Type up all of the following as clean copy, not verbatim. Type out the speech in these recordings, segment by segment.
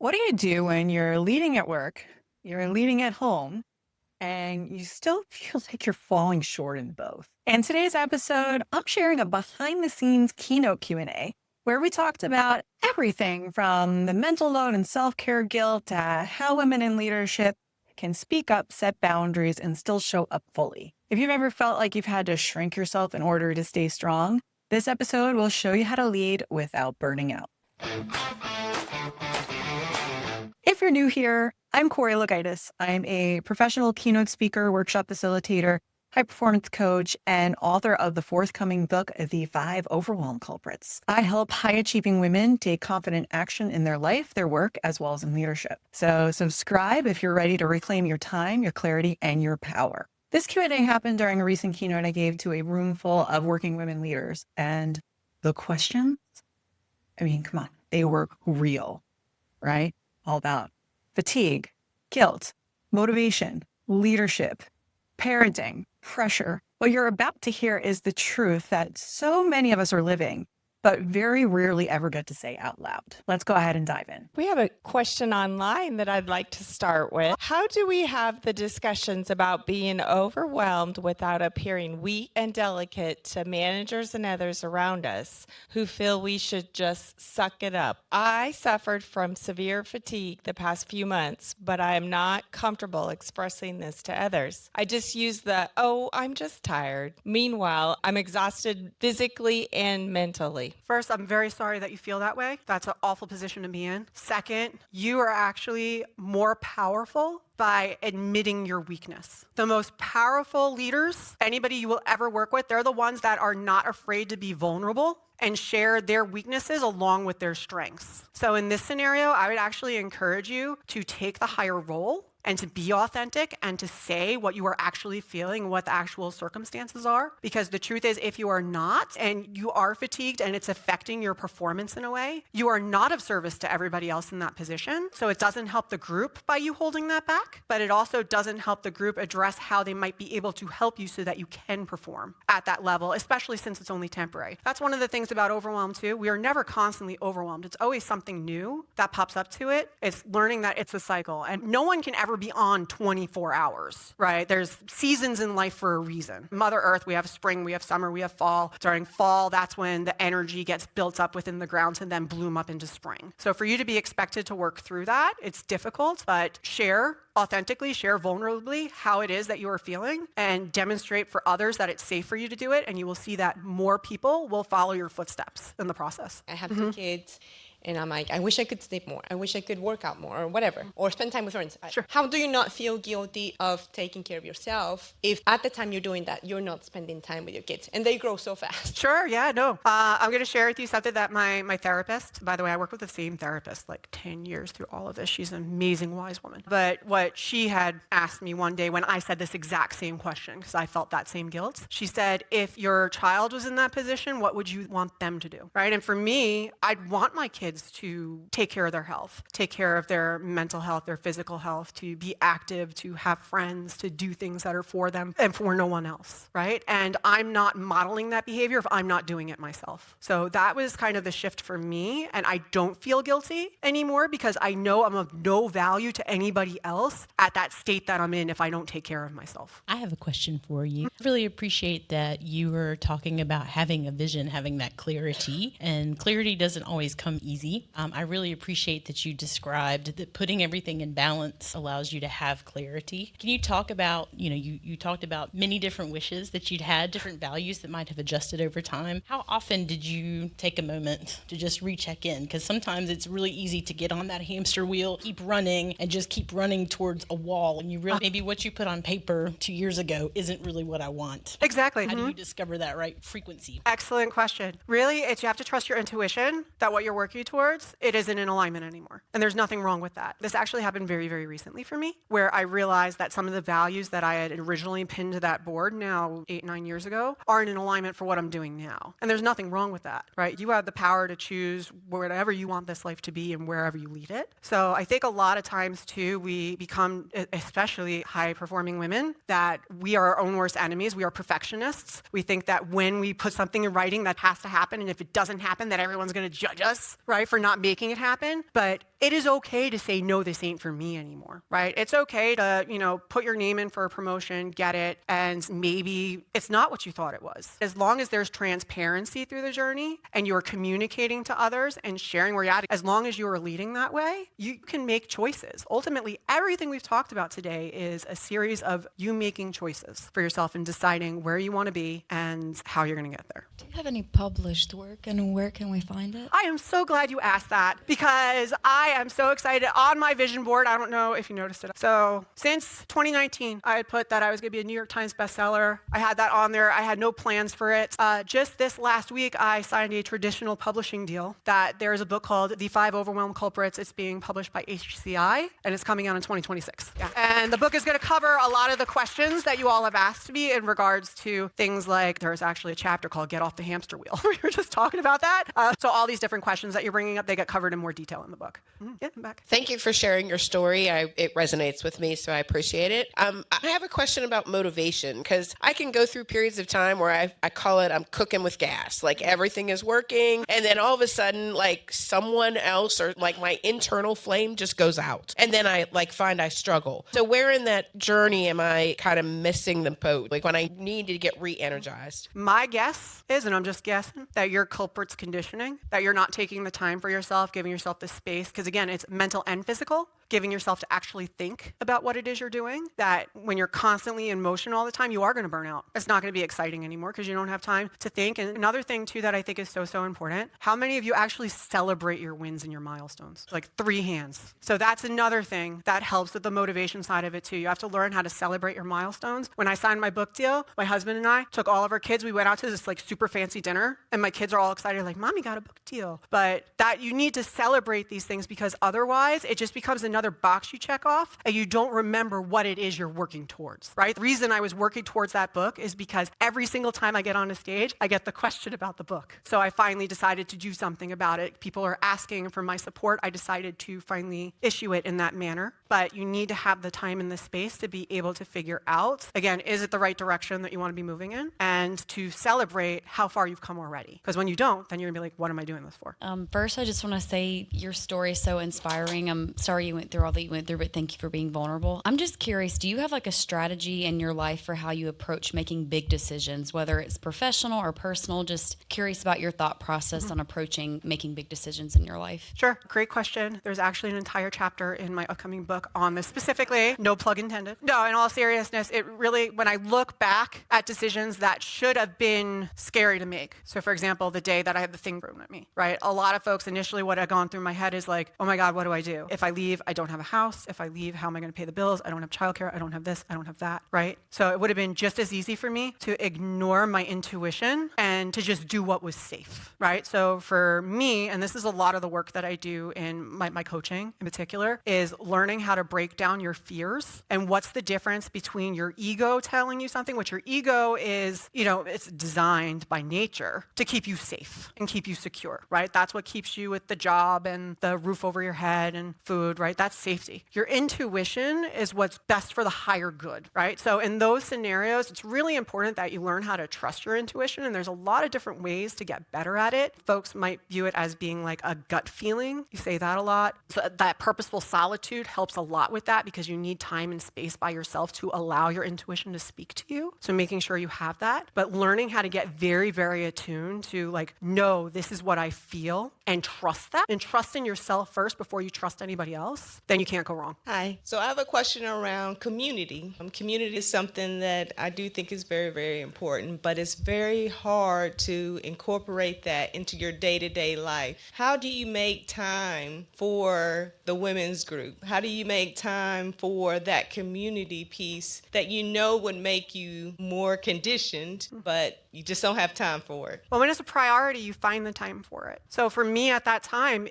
What do you do when you're leading at work, you're leading at home, and you still feel like you're falling short in both? In today's episode, I'm sharing a behind the scenes keynote Q&A where we talked about everything from the mental load and self-care guilt to how women in leadership can speak up, set boundaries, and still show up fully. If you've ever felt like you've had to shrink yourself in order to stay strong, this episode will show you how to lead without burning out. If you're new here, I'm Corey Logaitis. I'm a professional keynote speaker, workshop facilitator, high performance coach, and author of the forthcoming book, The 5 Overwhelm Culprits. I help high achieving women take confident action in their life, their work, as well as in leadership. So subscribe if you're ready to reclaim your time, your clarity, and your power. This Q&A happened during a recent keynote I gave to a room full of working women leaders. And the questions, come on, they were real, right? All about fatigue, guilt, motivation, leadership, parenting, pressure. What you're about to hear is the truth that so many of us are living, but very rarely ever get to say out loud. Let's go ahead and dive in. We have a question online that I'd like to start with. How do we have the discussions about being overwhelmed without appearing weak and delicate to managers and others around us who feel we should just suck it up? I suffered from severe fatigue the past few months, but I am not comfortable expressing this to others. I just use oh, I'm just tired. Meanwhile, I'm exhausted physically and mentally. First, I'm very sorry that you feel that way. That's an awful position to be in. Second, you are actually more powerful by admitting your weakness. The most powerful leaders, anybody you will ever work with, they're the ones that are not afraid to be vulnerable and share their weaknesses along with their strengths. So in this scenario, I would actually encourage you to take the higher role and to be authentic and to say what you are actually feeling, what the actual circumstances are. Because the truth is, if you are not, and you are fatigued and it's affecting your performance in a way, you are not of service to everybody else in that position. So it doesn't help the group by you holding that back, but it also doesn't help the group address how they might be able to help you so that you can perform at that level, especially since it's only temporary. That's one of the things about overwhelm too. We are never constantly overwhelmed. It's always something new that pops up to it. It's learning that it's a cycle, and no one can ever be on 24 hours, right? There's seasons in life for a reason. Mother Earth, we have spring, we have summer, we have fall. During fall, that's when the energy gets built up within the ground to then bloom up into spring. So for you to be expected to work through that, it's difficult, but share authentically, share vulnerably how it is that you are feeling and demonstrate for others that it's safe for you to do it. And you will see that more people will follow your footsteps in the process. I have 2 kids. And I'm like, I wish I could sleep more. I wish I could work out more or whatever. Or spend time with friends. Sure. How do you not feel guilty of taking care of yourself if at the time you're doing that, you're not spending time with your kids and they grow so fast? Sure, yeah, no. I'm going to share with you something that my therapist, by the way, I work with the same therapist like 10 years through all of this. She's an amazing, wise woman. But what she had asked me one day when I said this exact same question, because I felt that same guilt, she said, if your child was in that position, what would you want them to do, right? And for me, I'd want my kids to take care of their health, take care of their mental health, their physical health, to be active, to have friends, to do things that are for them and for no one else, right? And I'm not modeling that behavior if I'm not doing it myself. So that was kind of the shift for me, and I don't feel guilty anymore because I know I'm of no value to anybody else at that state that I'm in if I don't take care of myself. I have a question for you. I really appreciate that you were talking about having a vision, having that clarity, and clarity doesn't always come easy. I really appreciate that you described that putting everything in balance allows you to have clarity. Can you talk about, you talked about many different wishes that you'd had, different values that might have adjusted over time. How often did you take a moment to just recheck in? Because sometimes it's really easy to get on that hamster wheel, keep running, and just keep running towards a wall. And you really, maybe what you put on paper 2 years ago isn't really what I want. Exactly. How do you discover that right frequency? Excellent question. Really, it's you have to trust your intuition that what you're working towards it isn't in alignment anymore. And there's nothing wrong with that. This actually happened very, very recently for me, where I realized that some of the values that I had originally pinned to that board now 8-9 years ago aren't in alignment for what I'm doing now. And there's nothing wrong with that, right? You have the power to choose whatever you want this life to be and wherever you lead it. So I think a lot of times too, we become, especially high performing women, that we are our own worst enemies. We are perfectionists. We think that when we put something in writing that has to happen, and if it doesn't happen, that everyone's going to judge us, right? right, for not making it happen. But it is okay to say, no, this ain't for me anymore, right? It's okay to, put your name in for a promotion, get it, and maybe it's not what you thought it was. As long as there's transparency through the journey and you're communicating to others and sharing where you're at, as long as you are leading that way, you can make choices. Ultimately, everything we've talked about today is a series of you making choices for yourself and deciding where you want to be and how you're going to get there. Do you have any published work, and where can we find it? I am so glad you asked that because I am so excited. On my vision board, I don't know if you noticed it. So since 2019, I had put that I was going to be a New York Times bestseller. I had that on there. I had no plans for it. Just this last week, I signed a traditional publishing deal that there is a book called The 5 Overwhelm Culprits. It's being published by HCI, and it's coming out in 2026. Yeah. And the book is going to cover a lot of the questions that you all have asked me in regards to things like, there's actually a chapter called Get Off the Hamster Wheel. We were just talking about that. So all these different questions that you're bringing up, they get covered in more detail in the book. Yeah, I'm back. Thank you for sharing your story. It resonates with me, so I appreciate it. I have a question about motivation, because I can go through periods of time where I call it I'm cooking with gas. Like everything is working, and then all of a sudden, like someone else or like my internal flame just goes out. And then I find I struggle. So where in that journey am I kind of missing the boat? Like when I need to get re-energized? My guess is, and I'm just guessing, that your culprit's conditioning, that you're not taking the time for yourself, giving yourself the space, because again, it's mental and physical, giving yourself to actually think about what it is you're doing, that when you're constantly in motion all the time, you are going to burn out. It's not going to be exciting anymore because you don't have time to think. And another thing too that I think is so important, how many of you actually celebrate your wins and your milestones? Like 3 hands. So that's another thing that helps with the motivation side of it too. You have to learn how to celebrate your milestones. When I signed my book deal, my husband and I took all of our kids, we went out to this super fancy dinner, and my kids are all excited, like, Mommy got a book deal. But that you need to celebrate these things, because otherwise it just becomes another box you check off and you don't remember what it is you're working towards, right? The reason I was working towards that book is because every single time I get on a stage, I get the question about the book. So I finally decided to do something about it. People are asking for my support. I decided to finally issue it in that manner. But you need to have the time and the space to be able to figure out, again, is it the right direction that you want to be moving in? And to celebrate how far you've come already. Because when you don't, then you're going to be like, what am I doing this for? First, I just want to say your story is so inspiring. I'm sorry you went through all that you went through, but thank you for being vulnerable. I'm just curious, do you have a strategy in your life for how you approach making big decisions, whether it's professional or personal? Just curious about your thought process on approaching making big decisions in your life. Sure. Great question. There's actually an entire chapter in my upcoming book on this specifically. No plug intended. No, in all seriousness, it really, when I look back at decisions that should have been scary to make. So for example, the day that I had the thing thrown at me, right? A lot of folks initially, what had gone through my head is like, oh my God, what do I do? If I leave, I don't have a house. If I leave, how am I going to pay the bills? I don't have childcare. I don't have this. I don't have that, right? So it would have been just as easy for me to ignore my intuition and to just do what was safe, right? So for me, and this is a lot of the work that I do in my coaching in particular, is learning how to break down your fears and what's the difference between your ego telling you something, which your ego is, it's designed by nature to keep you safe and keep you secure, right? That's what keeps you with the job and the roof over your head and food, right? That's safety. Your intuition is what's best for the higher good, right? So in those scenarios, it's really important that you learn how to trust your intuition. And there's a lot of different ways to get better at it. Folks might view it as being like a gut feeling. You say that a lot. So that purposeful solitude helps a lot with that, because you need time and space by yourself to allow your intuition to speak to you. So making sure you have that, but learning how to get very, very attuned to no, this is what I feel, and trust that, and trust in yourself first before you trust anybody else, then you can't go wrong. Hi. So I have a question around community. Community is something that I do think is very, very important, but it's very hard to incorporate that into your day-to-day life. How do you make time for the women's group? How do you make time for that community piece that would make you more conditioned, but you just don't have time for it? Well, when it's a priority, you find the time for it. So for me at that time,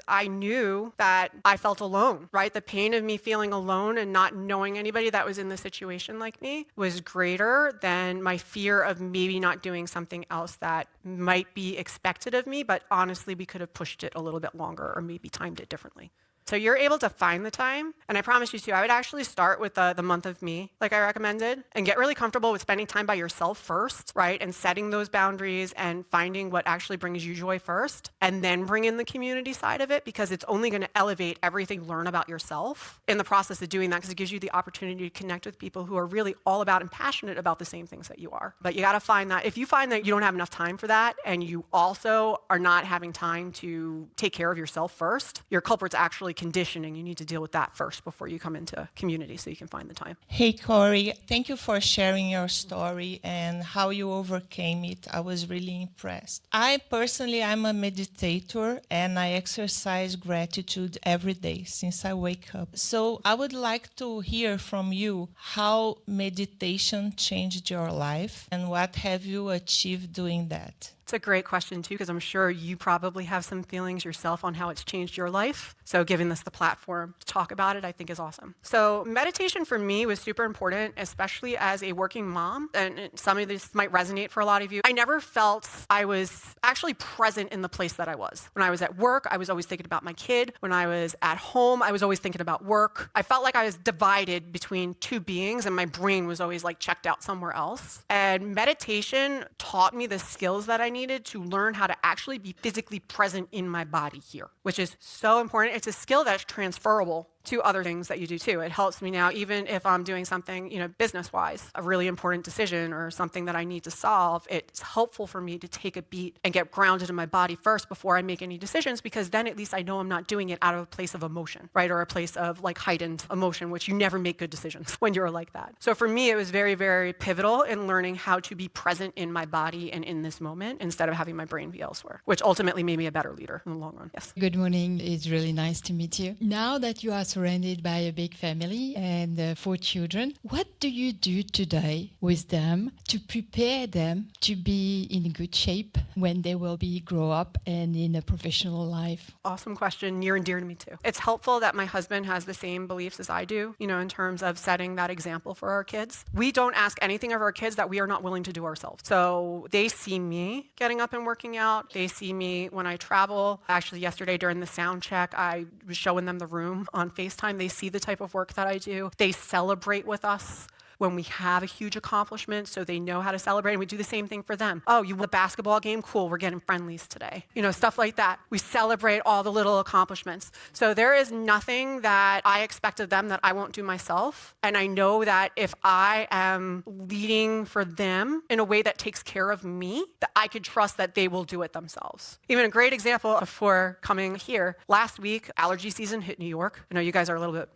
I knew that I felt alone, right? The pain of me feeling alone and not knowing anybody that was in the situation like me was greater than my fear of maybe not doing something else that might be expected of me, but honestly, we could have pushed it a little bit longer or maybe timed it differently. So you're able to find the time. And I promise you too, I would actually start with the month of me, like I recommended, and get really comfortable with spending time by yourself first, right? And setting those boundaries and finding what actually brings you joy first, and then bring in the community side of it, because it's only going to elevate everything you learn about yourself in the process of doing that, because it gives you the opportunity to connect with people who are really all about and passionate about the same things that you are. But you got to find that if you find that you don't have enough time for that, and you also are not having time to take care of yourself first, your culprit's actually conditioning. You need to deal with that first before you come into community so you can find the time. Hey, Corey, thank you for sharing your story and how you overcame it. I was really impressed. I personally, I'm a meditator and I exercise gratitude every day since I wake up. So I would like to hear from you how meditation changed your life and what have you achieved doing that? It's a great question too, because I'm sure you probably have some feelings yourself on how it's changed your life. So giving us the platform to talk about it, I think is awesome. So meditation for me was super important, especially as a working mom. And some of this might resonate for a lot of you. I never felt I was actually present in the place that I was. When I was at work, I was always thinking about my kid. When I was at home, I was always thinking about work. I felt like I was divided between two beings and my brain was always like checked out somewhere else. And meditation taught me the skills that I needed to learn how to actually be physically present in my body here, which is so important. It's a skill that's transferable to other things that you do too. It helps me now, even if I'm doing something, business-wise, a really important decision or something that I need to solve, it's helpful for me to take a beat and get grounded in my body first before I make any decisions, because then at least I know I'm not doing it out of a place of emotion, right? Or a place of like heightened emotion, which you never make good decisions when you're like that. So for me, it was very, very pivotal in learning how to be present in my body and in this moment instead of having my brain be elsewhere, which ultimately made me a better leader in the long run. Yes. Good morning. It's really nice to meet you. Now that you are surrounded by a big family and 4 children, what do you do today with them to prepare them to be in good shape when they will be grow up and in a professional life? Awesome question, near and dear to me too. It's helpful that my husband has the same beliefs as I do, in terms of setting that example for our kids. We don't ask anything of our kids that we are not willing to do ourselves. So they see me getting up and working out. They see me when I travel. Actually, yesterday during the sound check, I was showing them the room on FaceTime. They see the type of work that I do. They celebrate with us when we have a huge accomplishment, so they know how to celebrate, and we do the same thing for them. Oh, you won the basketball game? Cool, we're getting friendlies today. Stuff like that. We celebrate all the little accomplishments. So there is nothing that I expect of them that I won't do myself, and I know that if I am leading for them in a way that takes care of me, that I could trust that they will do it themselves. Even a great example before coming here, last week, allergy season hit New York. I know you guys are a little bit,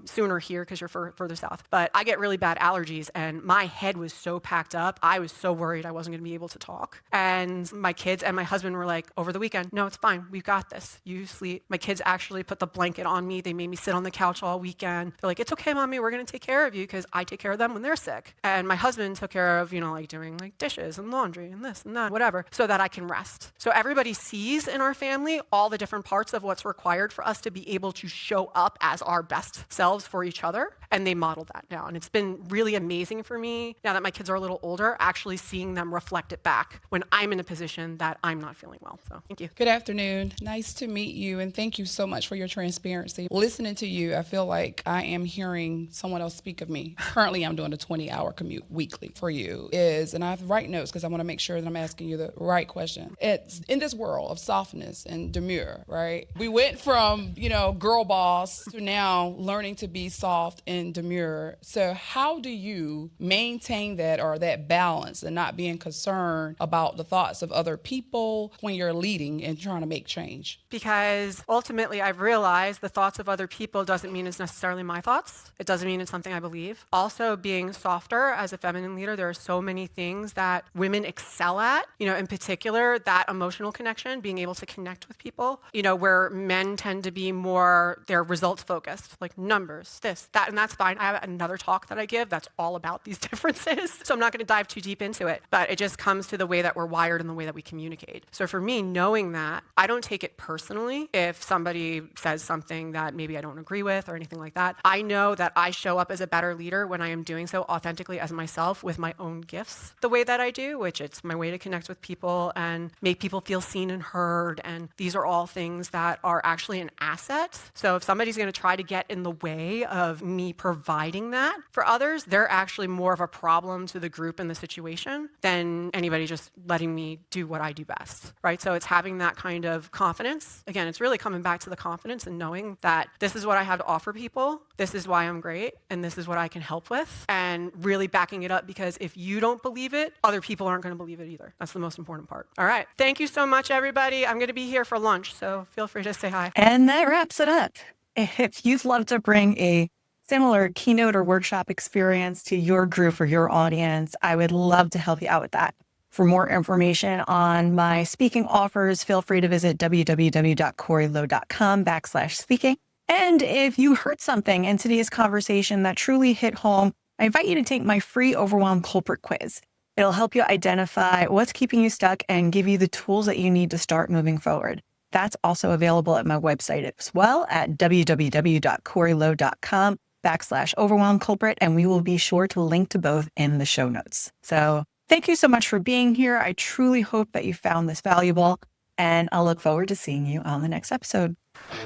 sooner here because you're further south, but I get really bad allergies, and my head was so packed up. I was so worried I wasn't going to be able to talk. And my kids and my husband were like, over the weekend, no, it's fine. We've got this. You sleep. My kids actually put the blanket on me. They made me sit on the couch all weekend. They're like, it's okay, mommy. We're going to take care of you, because I take care of them when they're sick. And my husband took care of, doing dishes and laundry and this and that, whatever, so that I can rest. So everybody sees in our family all the different parts of what's required for us to be able to show up as our best selves for each other. And they model that now. And it's been really amazing for me, now that my kids are a little older, actually seeing them reflect it back when I'm in a position that I'm not feeling well. So thank you. Good afternoon. Nice to meet you, and thank you so much for your transparency. Listening to you, I feel like I am hearing someone else speak of me. Currently, I'm doing a 20-hour commute weekly for you. And I have to write notes because I want to make sure that I'm asking you the right question. It's in this world of softness and demure, right? We went from, girl boss to now learning to be soft and demure. So how do you maintain that, or that balance, and not being concerned about the thoughts of other people when you're leading and trying to make change? Because ultimately I've realized the thoughts of other people doesn't mean it's necessarily my thoughts. It doesn't mean it's something I believe. Also, being softer as a feminine leader, there are so many things that women excel at, in particular, that emotional connection, being able to connect with people, where men tend to be more, they're results focused, like numbers, this, that, and that's fine. I have another talk that I give that's that's all about these differences. So I'm not going to dive too deep into it, but it just comes to the way that we're wired and the way that we communicate. So for me, knowing that, I don't take it personally if somebody says something that maybe I don't agree with or anything like that. I know that I show up as a better leader when I am doing so authentically as myself with my own gifts the way that I do, which it's my way to connect with people and make people feel seen and heard. And these are all things that are actually an asset. So if somebody's going to try to get in the way of me providing that for others, they're actually more of a problem to the group and the situation than anybody just letting me do what I do best, right? So it's having that kind of confidence. Again, it's really coming back to the confidence and knowing that this is what I have to offer people, this is why I'm great, and this is what I can help with, and really backing it up, because if you don't believe it, other people aren't going to believe it either. That's the most important part. All right. Thank you so much, everybody. I'm going to be here for lunch, so feel free to say hi. And that wraps it up. If you'd love to bring a similar keynote or workshop experience to your group or your audience, I would love to help you out with that. For more information on my speaking offers, feel free to visit www.coreylowe.com/speaking. And if you heard something in today's conversation that truly hit home, I invite you to take my free Overwhelm Culprit Quiz. It'll help you identify what's keeping you stuck and give you the tools that you need to start moving forward. That's also available at my website as well at www.coreylowe.com/overwhelm culprit. And we will be sure to link to both in the show notes. So thank you so much for being here. I truly hope that you found this valuable, and I'll look forward to seeing you on the next episode.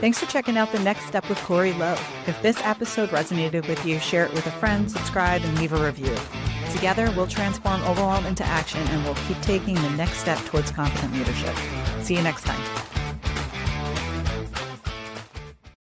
Thanks for checking out The Next Step with Corey Lowe. If this episode resonated with you, share it with a friend, subscribe, and leave a review. Together, we'll transform overwhelm into action, and we'll keep taking the next step towards confident leadership. See you next time.